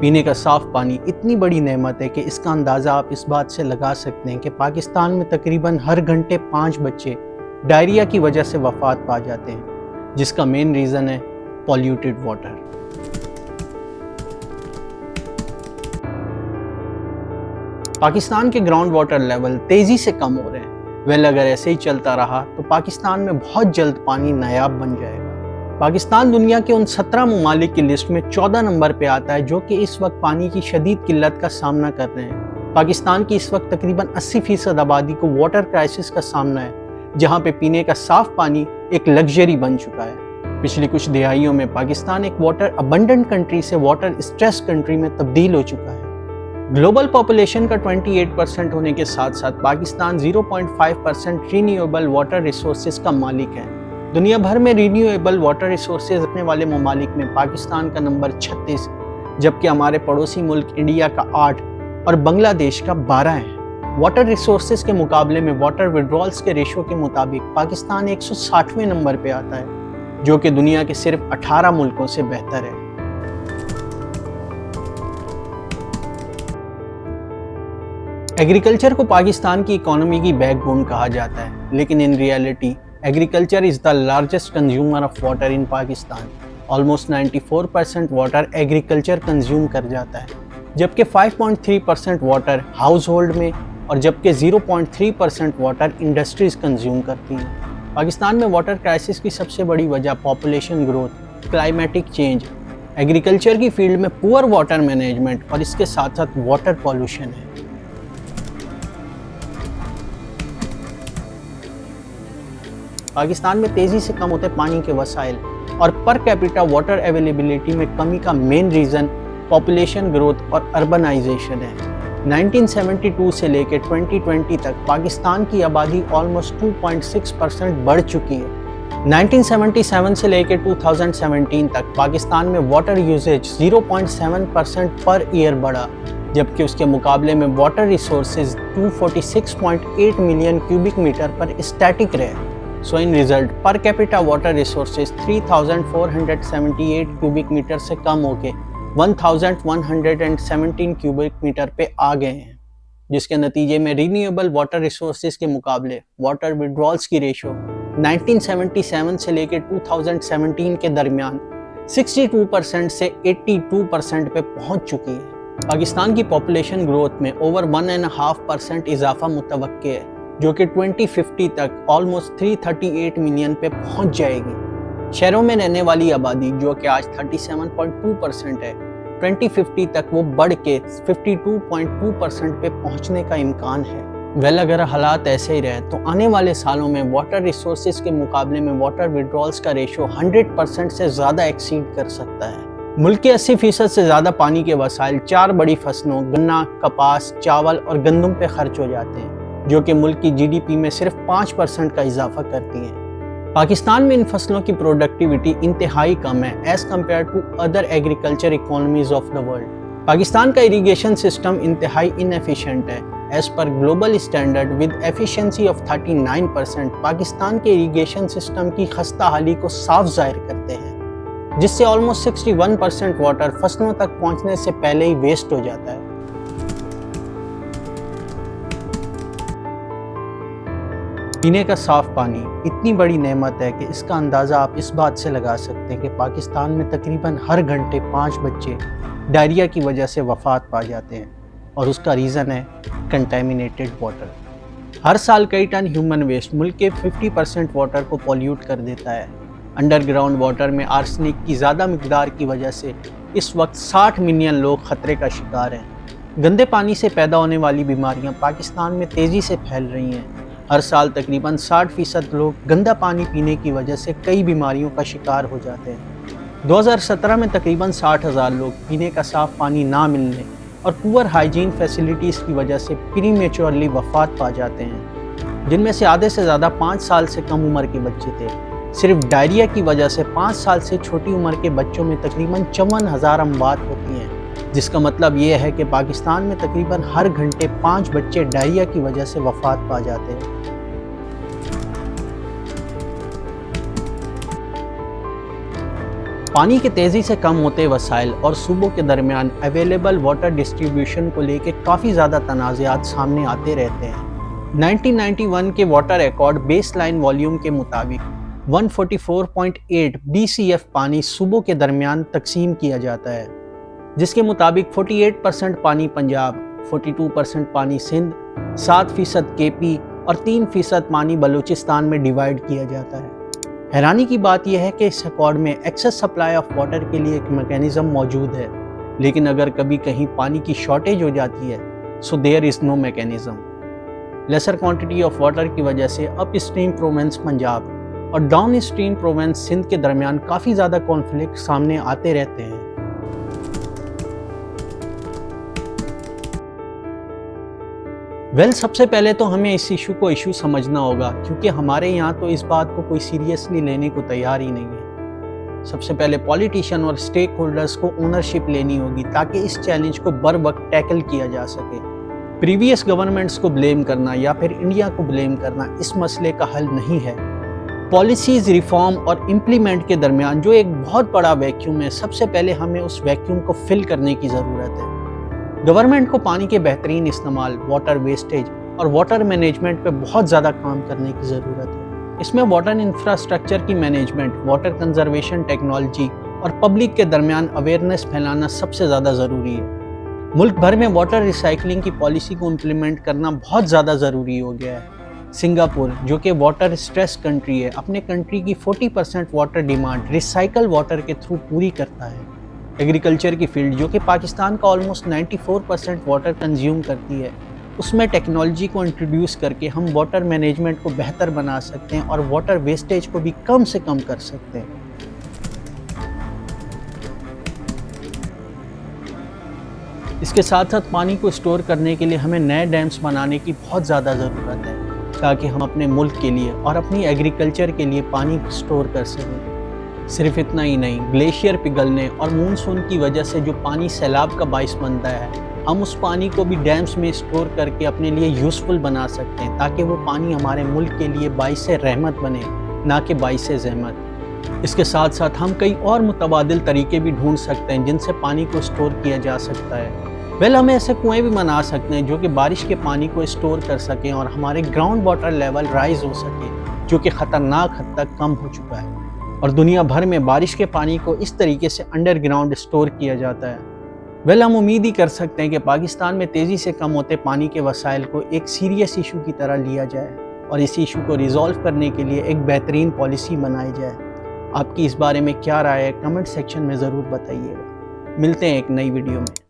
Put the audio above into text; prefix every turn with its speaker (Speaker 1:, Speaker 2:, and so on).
Speaker 1: پینے کا صاف پانی اتنی بڑی نعمت ہے کہ اس کا اندازہ آپ اس بات سے لگا سکتے ہیں کہ پاکستان میں تقریباً ہر گھنٹے 5 بچے ڈائریا کی وجہ سے وفات پا جاتے ہیں، جس کا مین ریزن ہے پولیوٹڈ واٹر۔ پاکستان کے گراؤنڈ واٹر لیول تیزی سے کم ہو رہے ہیں۔ اگر ایسے ہی چلتا رہا تو پاکستان میں بہت جلد پانی نایاب بن جائے گا۔ پاکستان دنیا کے ان 17 ممالک کی لسٹ میں 14 نمبر پہ آتا ہے جو کہ اس وقت پانی کی شدید قلت کا سامنا کر رہے ہیں۔ پاکستان کی اس وقت تقریباً 80% آبادی کو واٹر کرائسس کا سامنا ہے، جہاں پہ پینے کا صاف پانی ایک لگژری بن چکا ہے۔ پچھلی کچھ دہائیوں میں پاکستان ایک واٹر ابنڈنٹ کنٹری سے واٹر اسٹریس کنٹری میں تبدیل ہو چکا ہے۔ گلوبل پاپولیشن کا 28% ہونے کے ساتھ ساتھ پاکستان 0.5% رینیویبل واٹر ریسورسز کا مالک ہے۔ دنیا بھر میں رینیویبل واٹر ریسورسز رکھنے والے ممالک میں پاکستان کا نمبر 36، جبکہ ہمارے پڑوسی ملک انڈیا کا 8 اور بنگلہ دیش کا 12 ہے۔ واٹر ریسورسز کے مقابلے میں واٹر وڈرالز کے ریشو کے مطابق پاکستان 160ویں نمبر پہ آتا ہے، جو کہ دنیا کے صرف 18 ملکوں سے بہتر ہے۔ ایگریکلچر کو پاکستان کی اکانومی کی بیک بون کہا جاتا ہے، لیکن in reality agriculture is the largest consumer of water in Pakistan. Almost 94% water agriculture consume کر جاتا ہے، جبکہ 5.3% واٹر ہاؤس ہولڈ میں اور جبکہ 0.3% واٹر انڈسٹریز کنزیوم کرتی ہیں۔ پاکستان میں واٹر کرائسس کی سب سے بڑی وجہ population growth, climatic change, agriculture کی فیلڈ میں پور واٹر مینجمنٹ اور اس کے ساتھ ساتھ واٹر پولوشن ہے۔ پاکستان میں تیزی سے کم ہوتے پانی کے وسائل اور پر کیپیٹا واٹر اویلیبلٹی میں کمی کا مین ریزن پاپولیشن گروتھ اور اربنائزیشن ہے۔ 1972 سے لے کے 2020 تک پاکستان کی آبادی آلموسٹ 2.6% بڑھ چکی ہے۔ 1977 سے لے کے 2017 تک پاکستان میں واٹر یوزیج 0.7% پر ایئر بڑھا، جبکہ اس کے مقابلے میں water resources 246.8 million cubic metre پر اسٹیٹک رہے۔ So in result per capita water resources 3478 cubic metre سے کم ہو کے 1117 کیوبک میٹر پہ آ گئے ہیں، جس کے نتیجے میں رینیویبل واٹر ریسورسز کے مقابلے واٹر وڈرالز کی ریشو 1977 سے لے کے 2017 کے درمیان 62% سے 82% پہ پہنچ چکی ہے۔ پاکستان کی پاپولیشن گروتھ میں اوور 1.5% اضافہ متوقع ہے، جو کہ 2050 تک آلموسٹ 338 ملین پہ پہنچ جائے گی۔ شہروں میں رہنے والی آبادی جو کہ آج 37.2% ہے، 2050 تک وہ بڑھ کے 52.2% پہ پہنچنے کا امکان ہے۔ اگر حالات ایسے ہی رہے تو آنے والے سالوں میں واٹر ریسورسز کے مقابلے میں واٹر وڈرالز کا ریشو 100% سے زیادہ ایکسیڈ کر سکتا ہے۔ ملک کے 80% سے زیادہ پانی کے وسائل 4 بڑی فصلوں گنا، کپاس، چاول اور گندم پہ خرچ ہو جاتے ہیں، جو کہ ملک کی جی ڈی پی میں صرف 5% کا اضافہ کرتی ہیں۔ پاکستان میں ان فصلوں کی پروڈکٹیوٹی انتہائی کم ہے as compare to other agriculture economies of the world. Pakistan کا اریگیشن سسٹم انتہائی انیفیشینٹ ہے۔ As per global standard with efficiency of 39%، Pakistan کے اریگیشن سسٹم کی خستہ حالی کو صاف ظاہر کرتے ہیں، جس سے آلموسٹ 61% واٹر فصلوں تک پہنچنے سے پہلے ہی ویسٹ ہو جاتا ہے۔ پینے کا صاف پانی اتنی بڑی نعمت ہے کہ اس کا اندازہ آپ اس بات سے لگا سکتے ہیں کہ پاکستان میں تقریباً ہر گھنٹے 5 بچے ڈائریا کی وجہ سے وفات پا جاتے ہیں، اور اس کا ریزن ہے کنٹامینیٹڈ واٹر۔ ہر سال کئی ٹن ہیومن ویسٹ ملک کے 50% واٹر کو پولیوٹ کر دیتا ہے۔ انڈر گراؤنڈ واٹر میں آرسنک کی زیادہ مقدار کی وجہ سے اس وقت 60 ملین لوگ خطرے کا شکار ہیں۔ گندے پانی سے پیدا ہونے والی بیماریاں پاکستان میں تیزی سے پھیل رہی ہیں۔ ہر سال تقریباً 60% لوگ گندا پانی پینے کی وجہ سے کئی بیماریوں کا شکار ہو جاتے ہیں۔ 2017 میں تقریباً 60,000 لوگ پینے کا صاف پانی نہ ملنے اور پور ہائیجین فیسلٹیز کی وجہ سے پری میچورلی وفات پا جاتے ہیں، جن میں سے آدھے سے زیادہ 5 سال سے کم عمر کے بچے تھے۔ صرف ڈائریا کی وجہ سے 5 سال سے چھوٹی عمر کے بچوں میں تقریباً 54,000 اموات ہوتی ہیں، جس کا مطلب یہ ہے کہ پاکستان میں تقریباً ہر گھنٹے 5 بچے ڈائریا کی وجہ سے وفات پا جاتے ہیں۔ پانی کے تیزی سے کم ہوتے وسائل اور صوبوں کے درمیان اویلیبل واٹر ڈسٹریبیوشن کو لے کے کافی زیادہ تنازعات سامنے آتے رہتے ہیں۔ 1991 کے water accord base line volume کے مطابق 144.8 BCF پانی صوبوں کے درمیان تقسیم کیا جاتا ہے، جس کے مطابق 48% پانی پنجاب، 42% پانی سندھ، 7% KP اور 3% پانی بلوچستان میں ڈیوائیڈ کیا جاتا ہے۔ حیرانی کی بات یہ ہے کہ اس ایکارڈ میں ایکسس سپلائی آف واٹر کے لیے ایک میکینزم موجود ہے، لیکن اگر کبھی کہیں پانی کی شارٹیج ہو جاتی ہے so there is no mechanism۔ Lesser quantity of water کی وجہ سے اپ اسٹریم پروونس پنجاب اور ڈاؤن اسٹریم پروونس سندھ کے درمیان کافی زیادہ کانفلکٹ سامنے آتے رہتے ہیں۔ سب سے پہلے تو ہمیں اس ایشو کو سمجھنا ہوگا، کیونکہ ہمارے یہاں تو اس بات کو کوئی سیریسلی لینے کو تیار ہی نہیں ہے۔ سب سے پہلے پولیٹیشین اور سٹیک ہولڈرز کو اونرشپ لینی ہوگی تاکہ اس چیلنج کو بر وقت ٹیکل کیا جا سکے۔ پریویس گورنمنٹس کو بلیم کرنا یا پھر انڈیا کو بلیم کرنا اس مسئلے کا حل نہیں ہے۔ پالیسیز، ریفارم اور امپلیمنٹ کے درمیان جو ایک بہت بڑا ویکیوم ہے، سب سے پہلے ہمیں اس ویکیوم کو فل کرنے کی ضرورت ہے۔ گورنمنٹ کو پانی کے بہترین استعمال، واٹر ویسٹیج اور واٹر مینجمنٹ پہ بہت زیادہ کام کرنے کی ضرورت ہے۔ اس میں واٹر انفراسٹرکچر کی مینجمنٹ، واٹر کنزرویشن ٹیکنالوجی اور پبلک کے درمیان اویئرنیس پھیلانا سب سے زیادہ ضروری ہے۔ ملک بھر میں واٹر ریسائکلنگ کی پالیسی کو امپلیمنٹ کرنا بہت زیادہ ضروری ہو گیا ہے۔ سنگاپور، جو کہ واٹر سٹریس کنٹری ہے، اپنے کنٹری کی 40% واٹر ڈیمانڈ ریسائکل واٹر کے تھرو پوری کرتا ہے۔ ایگریکلچر کی فیلڈ، جو کہ پاکستان کا آلموسٹ 94% واٹر کنزیوم کرتی ہے، اس میں ٹیکنالوجی کو انٹروڈیوس کر کے ہم واٹر مینجمنٹ کو بہتر بنا سکتے ہیں اور واٹر ویسٹیج کو بھی کم سے کم کر سکتے ہیں۔ اس کے ساتھ ساتھ پانی کو اسٹور کرنے کے لیے ہمیں نئے ڈیمز بنانے کی بہت زیادہ ضرورت ہے تاکہ ہم اپنے ملک کے لیے اور اپنی ایگریکلچر کے لیے پانی اسٹور کر سکیں۔ صرف اتنا ہی نہیں، گلیشیئر پگھلنے اور مونسون کی وجہ سے جو پانی سیلاب کا باعث بنتا ہے، ہم اس پانی کو بھی ڈیمز میں اسٹور کر کے اپنے لیے یوزفل بنا سکتے ہیں تاکہ وہ پانی ہمارے ملک کے لیے باعث رحمت بنے، نہ کہ باعث زحمت۔ اس کے ساتھ ساتھ ہم کئی اور متبادل طریقے بھی ڈھونڈ سکتے ہیں جن سے پانی کو اسٹور کیا جا سکتا ہے۔ ہم ایسے کنویں بھی بنا سکتے ہیں جو کہ بارش کے پانی کو اسٹور کر سکیں اور ہمارے گراؤنڈ واٹر لیول رائز ہو سکے، جو کہ خطرناک حد تک کم ہو چکا ہے۔ اور دنیا بھر میں بارش کے پانی کو اس طریقے سے انڈر گراؤنڈ اسٹور کیا جاتا ہے۔ ہم امید ہی کر سکتے ہیں کہ پاکستان میں تیزی سے کم ہوتے پانی کے وسائل کو ایک سیریس ایشو کی طرح لیا جائے اور اس ایشو کو ریزالو کرنے کے لیے ایک بہترین پالیسی بنائی جائے۔ آپ کی اس بارے میں کیا رائے ہے؟ کمنٹ سیکشن میں ضرور بتائیے گا۔ ملتے ہیں ایک نئی ویڈیو میں۔